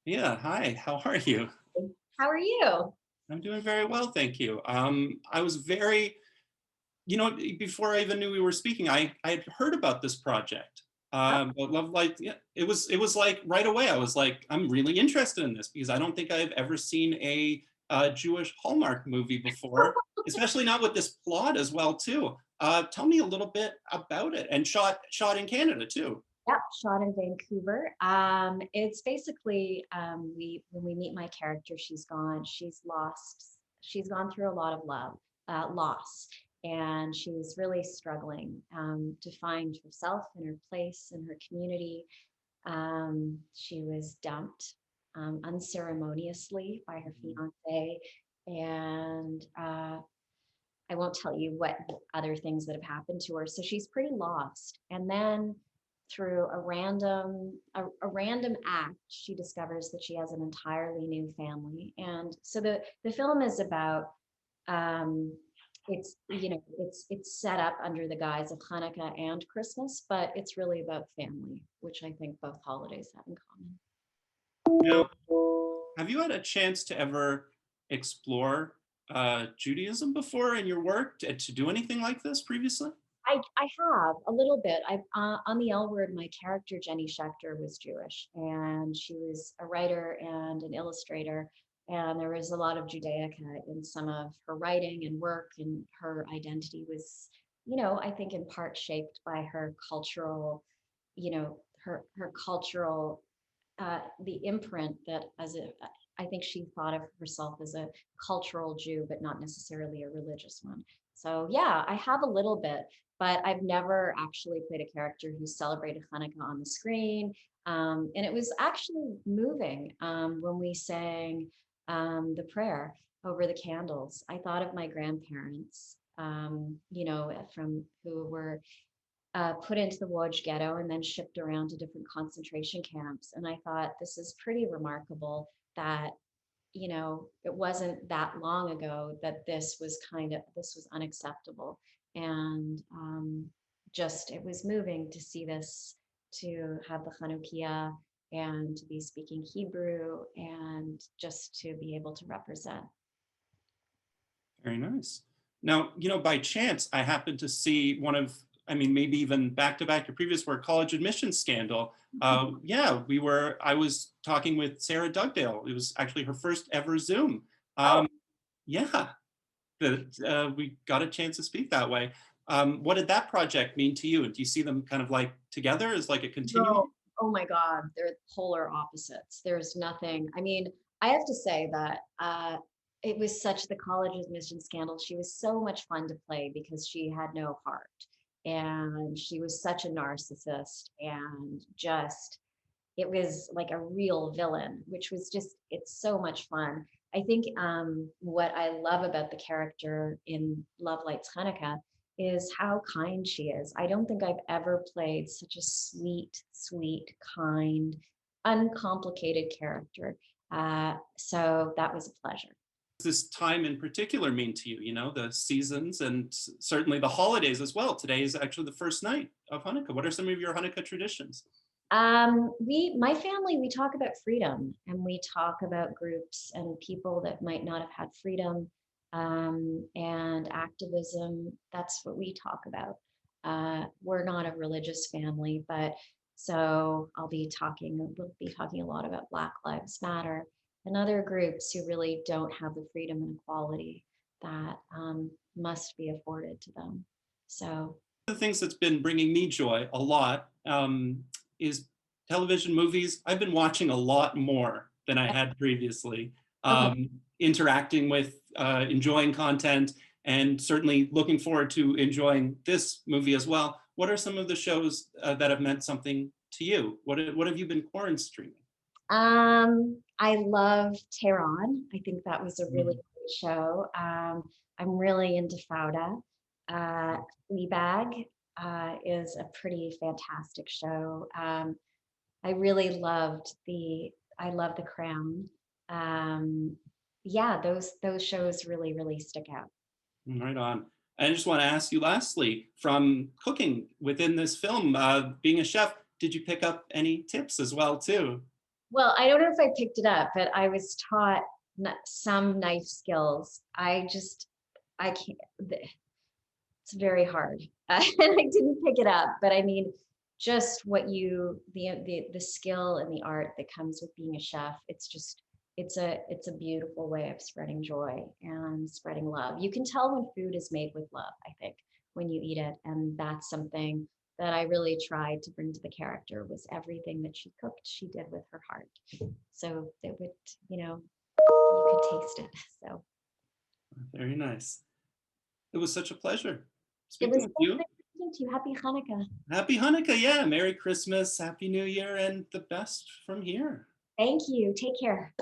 Yeah, hi, how are you? How are you? I'm doing very well, thank you. I was very, before I even knew we were speaking, I had heard about this project. Oh, But Love Light, yeah, it was like right away. I was like, I'm really interested in this because I don't think I've ever seen a Jewish Hallmark movie before, especially not with this plot as well too. Tell me a little bit about it, and shot in Canada too. yeah, shot in Vancouver. It's basically we when we meet my character, she's gone through a lot of loss, and she's really struggling to find herself and her place in her community. She was dumped unceremoniously by her fiance, and I won't tell you what other things that have happened to her. So she's pretty lost. And then through a random act, she discovers that she has an entirely new family. And so the film is about um it's set up under the guise of Hanukkah and Christmas, but it's really about family, which I think both holidays have in common. Now, have you had a chance to ever explore Judaism before in your work, to do anything like this previously? I have a little bit. I On the L Word, my character Jenny Schechter was Jewish, and she was a writer and an illustrator, and there was a lot of Judaica in some of her writing and work, and her identity was, I think in part shaped by her cultural, her cultural the imprint that as a I think she thought of herself as a cultural Jew, but not necessarily a religious one. So yeah, I have a little bit, but I've never actually played a character who celebrated Hanukkah on the screen. And it was actually moving when we sang the prayer over the candles. I thought of my grandparents, from who were put into the Łódź ghetto and then shipped around to different concentration camps. And I thought this is pretty remarkable that, it wasn't that long ago that this was unacceptable. And just, it was moving to see this, to have the Chanukiah and to be speaking Hebrew and just to be able to represent. Very nice. Now, by chance, I happened to see one of, I mean, maybe even back to back your previous work, College Admissions Scandal. Yeah, I was talking with Sarah Dugdale. It was actually her first ever Zoom. Oh, Yeah, that we got a chance to speak that way. What did that project mean to you? Do you see them kind of like together as like a continuum? no. Oh my God, they're polar opposites. There's nothing. I mean, I have to say that it was such the college admission scandal. She was so much fun to play because she had no heart. And she was such a narcissist and just, it was like a real villain, which was just, it's so much fun. I think what I love about the character in Love Lights Hanukkah is how kind she is. I don't think I've ever played such a sweet, sweet, kind, uncomplicated character. So that was a pleasure. This time in particular mean to you? The seasons and certainly the holidays as well. Today is actually the first night of Hanukkah. What are some of your Hanukkah traditions? My family, we talk about freedom and we talk about groups and people that might not have had freedom and activism. That's what we talk about. We're not a religious family, but so we'll be talking a lot about Black Lives Matter and other groups who really don't have the freedom and equality that must be afforded to them. So, The things that's been bringing me joy a lot is television movies. I've been watching a lot more than I had previously, okay. interacting with, enjoying content, and certainly looking forward to enjoying this movie as well. What are some of the shows that have meant something to you? What have you been quarantine streaming? I love Tehran. I think that was a really Mm. great show. I'm really into Fauda. Fleabag is a pretty fantastic show. I really I love The Crown. Um, yeah, those shows really stick out. Right on. I just want to ask you lastly, from cooking within this film, being a chef, did you pick up any tips as well too? Well, I don't know if I picked it up, but I was taught some knife skills. I can't, it's very hard. And I didn't pick it up, but I mean, just the skill and the art that comes with being a chef, it's a beautiful way of spreading joy and spreading love. You can tell when food is made with love, I think, when you eat it. And that's something that I really tried to bring to the character was everything that she cooked, she did with her heart. So it would, you know, you could taste it. So Very nice. It was such a pleasure it speaking was with so you. nice talking to you. Happy Hanukkah. Happy Hanukkah. Yeah. Merry Christmas. Happy New Year and the best from here. Thank you. Take care.